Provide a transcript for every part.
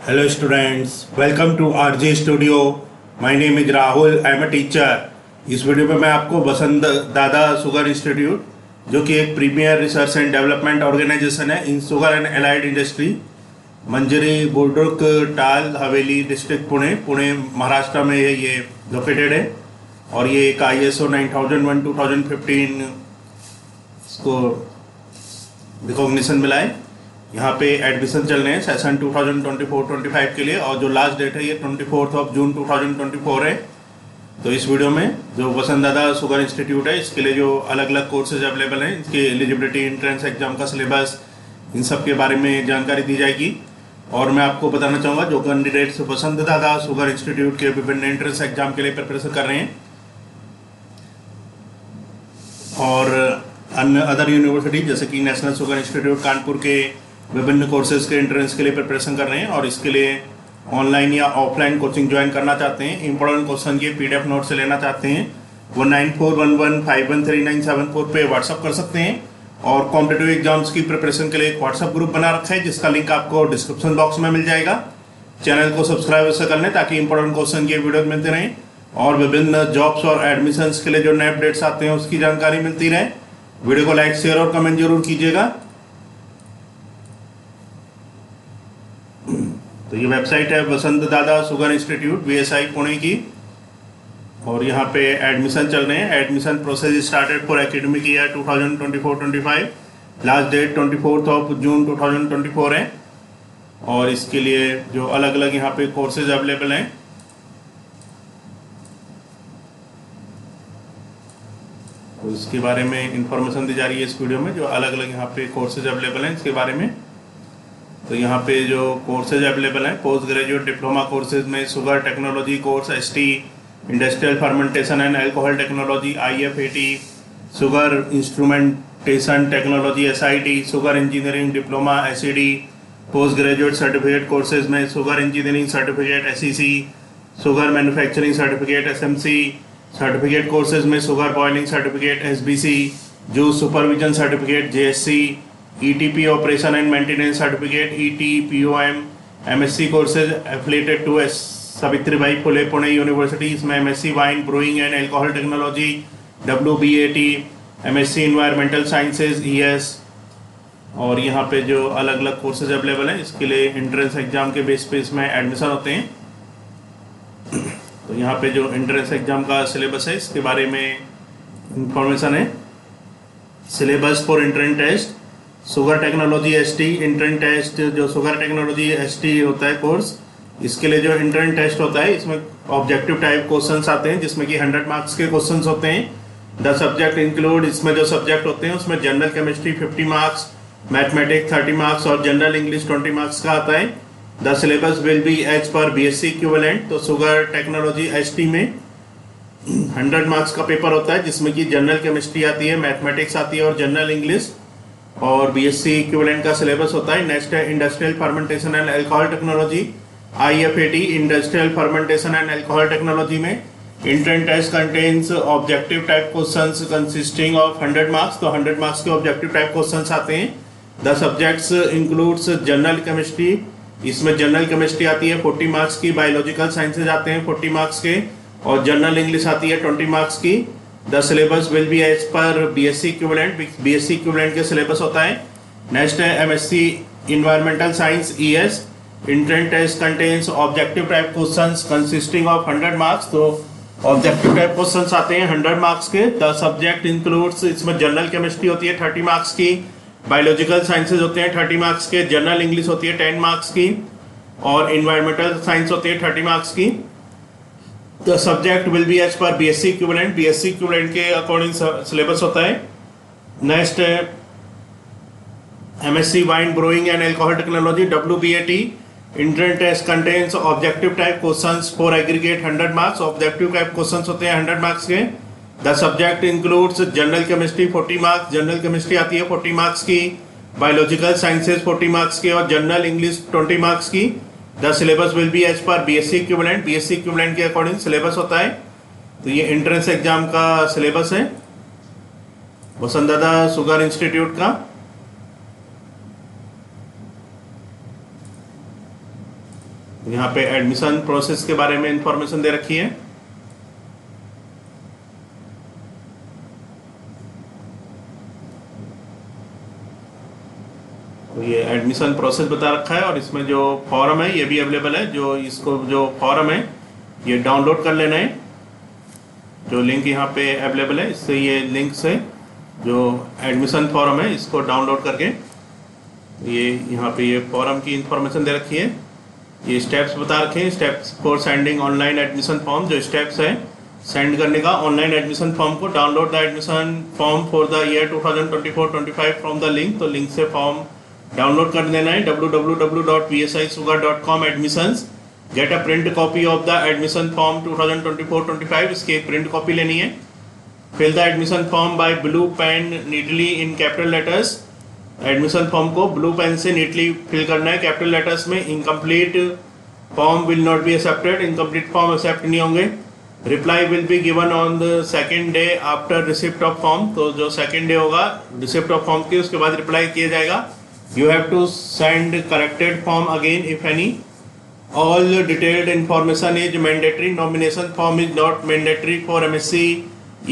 Hello students, welcome to RJ Studio. My name is Rahul. I am a teacher. इस video में मैं आपको वसंत दादा शुगर इंस्टीट्यूट, जो कि एक premier research and development organisation है in sugar and allied industry, Manjari Budruk Tal Haveli district Pune Maharashtra में ये लोकेटेड है। और ये एक ISO 9001-2015 इसको रिकॉग्निशन मिला है। यहाँ पे एडमिशन चल रहे हैं सेशन 2024-25 के लिए, और जो लास्ट डेट है ये 24 जून 2024 है। तो इस वीडियो में जो वसंत दादा शुगर इंस्टीट्यूट है, इसके लिए जो अलग अलग कोर्सेज अवेलेबल हैं, इसके एलिजिबिलिटी, एंट्रेंस एग्जाम का सिलेबस, इन सब के बारे में जानकारी दी जाएगी। और मैं आपको बताना चाहूँगा जो कैंडिडेट्स वसंत दादा शुगर इंस्टीट्यूट के विभिन्न एंट्रेंस एग्जाम के लिए प्रिपरेशन कर रहे हैं और अन्य अदर यूनिवर्सिटी जैसे कि नेशनल शुगर इंस्टीट्यूट कानपुर के विभिन्न कोर्सेज के एंट्रेंस के लिए प्रिपरेशन कर रहे हैं, और इसके लिए ऑनलाइन या ऑफलाइन कोचिंग ज्वाइन करना चाहते हैं, इंपॉर्टेंट क्वेश्चन के PDF नोट से लेना चाहते हैं, वो 9411513974 पे व्हाट्सअप कर सकते हैं। और कॉम्पिटिटिव एग्जाम्स की प्रिपरेशन के लिए एक व्हाट्सअप ग्रुप बना रखा है, जिसका लिंक आपको डिस्क्रिप्शन बॉक्स में मिल जाएगा। चैनल को सब्सक्राइब ऐसे कर लें ताकि इंपॉर्टेंट क्वेश्चन के वीडियो मिलते रहें, और विभिन्न जॉब्स और एडमिशन्स के लिए जो नए अपडेट्स आते हैं उसकी जानकारी मिलती रहे। वीडियो को लाइक, शेयर और कमेंट जरूर कीजिएगा। तो ये वेबसाइट है वसंत दादा शुगर इंस्टीट्यूट VSI पुणे की, और यहाँ पे एडमिशन चल रहे हैं। Admission process started for academic year 2024-25, last date 24 June 2024 है। और इसके लिए जो अलग अलग यहाँ पे कोर्सेज अवेलेबल हैं, तो इसके बारे में इंफॉर्मेशन दी जा रही है इस वीडियो में, जो अलग अलग यहाँ पे कोर्सेज अवेलेबल हैं इसके बारे में। तो यहाँ पे जो कोर्सेज अवेलेबल हैं, पोस्ट ग्रेजुएट डिप्लोमा कोर्सेज में sugar technology course ST, industrial fermentation and alcohol technology IFAT, sugar instrumentation technology SIT, sugar engineering diploma SED, post graduate certificate courses में sugar engineering certificate SEC, sugar manufacturing certificate SMC, certificate courses में sugar boiling certificate SBC, juice supervision certificate JSC, ETP operation and maintenance certificate ETPOM, MSc courses affiliated to Savitribai Phule Pune university, इसमें MSc wine brewing and alcohol technology WBAT, MSc environmental sciences ES। और यहाँ पे जो अलग अलग courses available हैं, इसके लिए एंट्रेंस एग्जाम के बेस पे इसमें एडमिशन होते हैं। तो यहाँ पे जो एंट्रेंस एग्जाम का सिलेबस है, इसके बारे में इंफॉर्मेशन है। Syllabus for entrance test, sugar technology ST entrance test, जो शुगर टेक्नोलॉजी ST होता है कोर्स, इसके लिए जो एंट्रेंस टेस्ट होता है, इसमें ऑब्जेक्टिव टाइप क्वेश्चंस आते हैं, जिसमें कि 100 मार्क्स के क्वेश्चंस होते हैं। द सब्जेक्ट इंक्लूड, इसमें जो सब्जेक्ट होते हैं उसमें general chemistry 50 marks, mathematics 30 marks और जनरल इंग्लिश 20 मार्क्स का आता है। The syllabus will be as per BSc equivalent. तो शुगर टेक्नोलॉजी ST में 100 मार्क्स का पेपर होता है, जिसमें कि जनरल केमिस्ट्री आती है, मैथमेटिक्स आती है और जनरल इंग्लिश, और BSc इक्विवेलेंट का सिलेबस होता है। नेक्स्ट है industrial fermentation and alcohol technology IFAT, industrial fermentation and alcohol technology में entrance test contains objective type questions consisting of 100 marks. तो 100 मार्क्स के ऑब्जेक्टिव टाइप क्वेश्चंस आते हैं। The subjects includes general chemistry, इसमें general chemistry आती है 40 marks की, biological sciences आते हैं 40 मार्क्स के, और जनरल इंग्लिश आती है 20 मार्क्स की। The syllabus will be as per BSc equivalent, BSc equivalent के सिलेबस होता है। नेक्स्ट है MSc environmental science ES, entrance test contains objective type questions consisting of 100 marks. तो ऑब्जेक्टिव टाइप क्वेश्चंस आते हैं 100 मार्क्स के। द सब्जेक्ट इंक्लूड्स, इसमें general chemistry होती है 30 मार्क्स की, बायोलॉजिकल साइंसेज होते हैं 30 मार्क्स के, जनरल इंग्लिश होती है 10 मार्क्स की, और इन्वायरमेंटल साइंस होती है 30 मार्क्स की। The subject will be as per BSc equivalent, BSc equivalent के अकॉर्डिंग सिलेबस होता है। नेक्स्ट है MSc wine brewing and alcohol technology WBAT, entrance test contains objective type questions for aggregate 100 marks. Objective type questions होते हैं 100 marks के। The subject includes general chemistry 40 marks, general chemistry आती है 40 marks की, biological sciences 40 marks के, और general English 20 marks की। The syllabus will be as per BSc equivalent, BSc equivalent के अकॉर्डिंग सिलेबस होता है। तो ये एंट्रेंस एग्जाम का सिलेबस है वसंत दादा शुगर इंस्टीट्यूट का। यहाँ पे एडमिशन प्रोसेस के बारे में इंफॉर्मेशन दे रखी है। तो ये एडमिशन प्रोसेस बता रखा है और इसमें जो फॉर्म है ये भी अवेलेबल है। जो फॉर्म है ये डाउनलोड कर लेना है। जो लिंक यहाँ पे अवेलेबल है इससे ये लिंक से जो एडमिशन फॉर्म है इसको डाउनलोड करके ये यहाँ पे ये फॉर्म की इंफॉर्मेशन दे रखी है। ये स्टेप्स बता रखे हैं, steps for sending online admission form. जो स्टेप्स है सेंड करने का ऑनलाइन एडमिशन फॉर्म को, download the admission form for the year 2024-25 from the link. तो लिंक से फॉर्म डाउनलोड कर देना है www.vsisuga.com admissions। Get a print copy of the admission form 2024-25। इसकी एक प्रिंट कॉपी लेनी है। Fill the admission form by blue pen neatly in capital letters. Admission form को ब्लू पेन से नीटली फिल करना है कैपिटल लेटर्स में। Incomplete form will not be accepted. Incomplete form accept नहीं होंगे। Reply will be given on the second day after receipt of form. तो जो second day होगा रिसिप्ट ऑफ फॉर्म की उसके बाद रिप्लाई किया जाएगा। You have to send corrected form again if any. All detailed information is mandatory. Nomination form is not mandatory for MSc,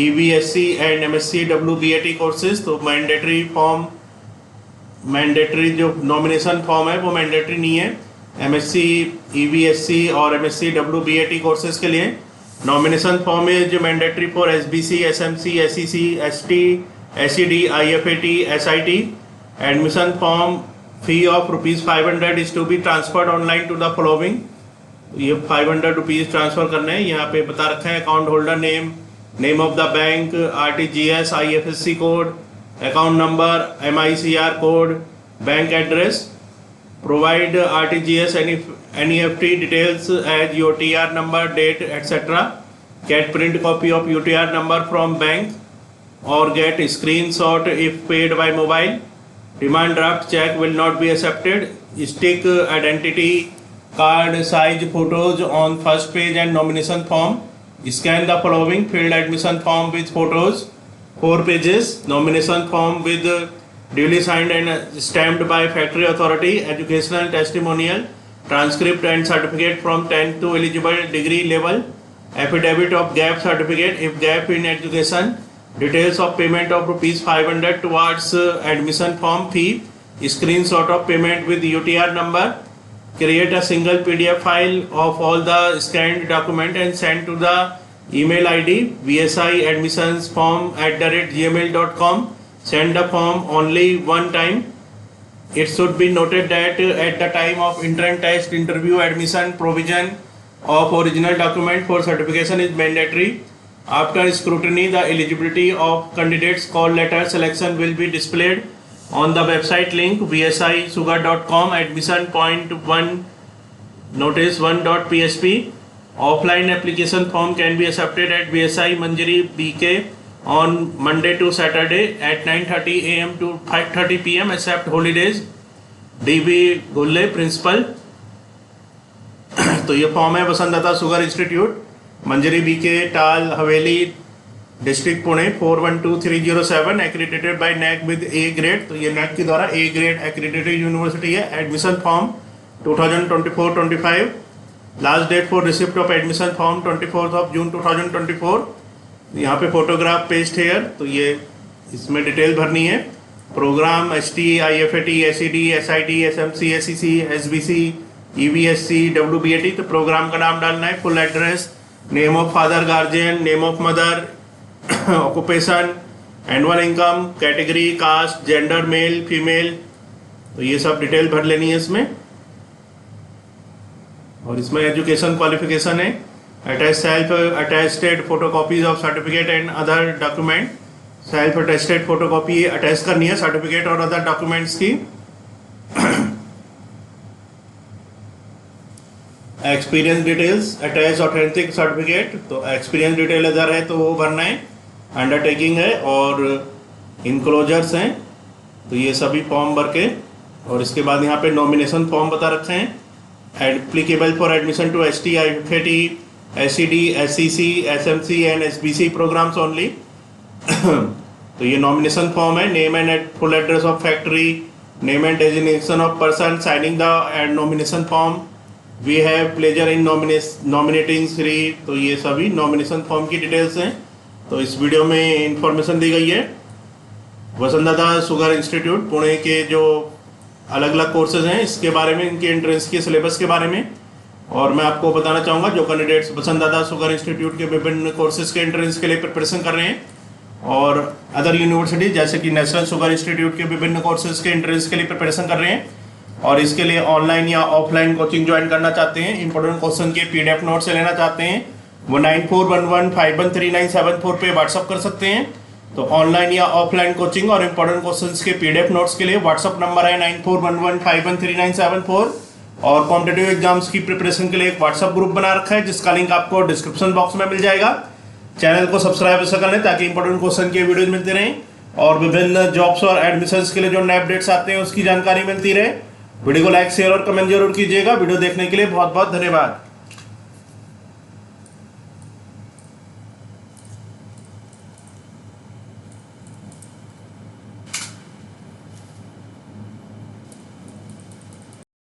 EBSc and MSc WBAT courses. तो mandatory जो nomination form है वो mandatory नहीं है MSc, EBSc और MSc WBAT courses के लिए। Nomination form is mandatory for SBC, SMC, SEC, ST, SED, IFAT, SIT. Admission form fee of ₹500 is to be transferred online to the following। ये 500 rupees transfer करने हैं। यहाँ पे बता रखा है account holder name, name of the bank, RTGS, IFSC code, account number, MICR code, bank address. Provide RTGS NEFT details as UTR number, date etcetera. Get print copy of UTR number from bank और get screenshot if paid by mobile. Demand draft check will not be accepted. Stick identity card size photos on first page and nomination form. Scan the following filled admission form with photos, 4 pages. Nomination form with duly signed and stamped by factory authority. Educational testimonial, transcript and certificate from 10th to eligible degree level. Affidavit of gap certificate if gap in education. Details of payment of ₹500 towards admission form fee. Screenshot of payment with UTR number. Create a single PDF file of all the scanned document and send to the email ID vsiadmissionsform@gmail.com. Send the form only one time. It should be noted that at the time of entrance test interview admission provision of original document for certification is mandatory. After scrutiny, the eligibility of candidates call letter selection will be displayed on the website link vsisuga.com admission point 1 notice 1.php. Offline application form can be accepted at VSI Manjari BK on Monday to Saturday at 9:30 AM to 5:30 PM except holidays. DB Gulle principal. तो ये फॉर्म है Vasantdada sugar institute, Manjari BK, Tal Haveli, district Pune 412307। Accredited by NAC with A grade. तो ये NAC के द्वारा A grade accredited university है। Admission form 2024-25। Last date for receipt of admission form 24 June 2024। यहाँ पे फोटोग्राफ पेस्ट हेयर। तो ये इसमें डिटेल भरनी है। Program ST, IFAT, SED, SIT, SMC, SEC, SBC, EBSc, WBAT। तो प्रोग्राम का नाम डालना है। Full address, name of father guardian, name of mother, occupation, annual income, category, caste, gender, male female. तो ये सब डिटेल भर लेनी है इसमें। और इसमें एजुकेशन क्वालिफिकेशन है। Attach self attested photocopies of certificate and other document. Self attested photocopy attach करनी है सर्टिफिकेट और अदर डॉक्यूमेंट्स की। Experience details, attach authentic certificate. तो एक्सपीरियंस डिटेल अदर है तो वो भरना है। अंडरटेकिंग है और इनक्लोजर्स हैं। तो ये सभी फॉर्म भर के और इसके बाद यहाँ पे नॉमिनेशन फॉर्म बता रखे हैं। Applicable for admission to ST, IFAT, SED, SEC, SMC and SBC programs only. तो ये नॉमिनेशन फॉर्म है। Name and full address of factory, name and designation of person signing the nomination form, we have pleasure in nominating Shri. तो ये सभी nomination form की details हैं। तो इस वीडियो में इंफॉर्मेशन दी गई है वसंतदादा शुगर इंस्टीट्यूट पुणे के जो अलग अलग कोर्सेज हैं इसके बारे में, इनके एंट्रेंस के सिलेबस के बारे में। और मैं आपको बताना चाहूँगा जो कैंडिडेट्स वसंतदादा शुगर इंस्टीट्यूट के विभिन्न कोर्सेज के एंट्रेंस के लिए प्रिपरेशन कर रहे हैं और अदर यूनिवर्सिटी जैसे कि नेशनल शुगर इंस्टीट्यूट के विभिन्न कोर्सेज के एंट्रेंस के लिए प्रिपरेशन कर रहे हैं और इसके लिए ऑनलाइन या ऑफलाइन कोचिंग ज्वाइन करना चाहते हैं, इंपॉर्टेंट क्वेश्चन के PDF नोट से लेना चाहते हैं, वो 9411513974 पे व्हाट्सअप कर सकते हैं। तो ऑनलाइन या ऑफलाइन कोचिंग और इंपॉर्टेंट क्वेश्चंस के PDF नोट्स के लिए व्हाट्सअप नंबर है 9411513974 और कॉम्पिटिटिव एग्जाम्स की प्रिपरेशन के लिए एक व्हाट्सअप ग्रुप बना रखा है जिसका लिंक आपको डिस्क्रिप्शन बॉक्स में मिल जाएगा। चैनल को सब्सक्राइब ऐसा कर लें ताकि इंपॉर्टेंट क्वेश्चन के वीडियोज मिलते रहें और विभिन्न जॉब्स और एडमिशंस के लिए जो नए अपडेट्स आते हैं उसकी जानकारी मिलती रहे। वीडियो को लाइक शेयर और कमेंट जरूर कीजिएगा। वीडियो देखने के लिए बहुत बहुत धन्यवाद।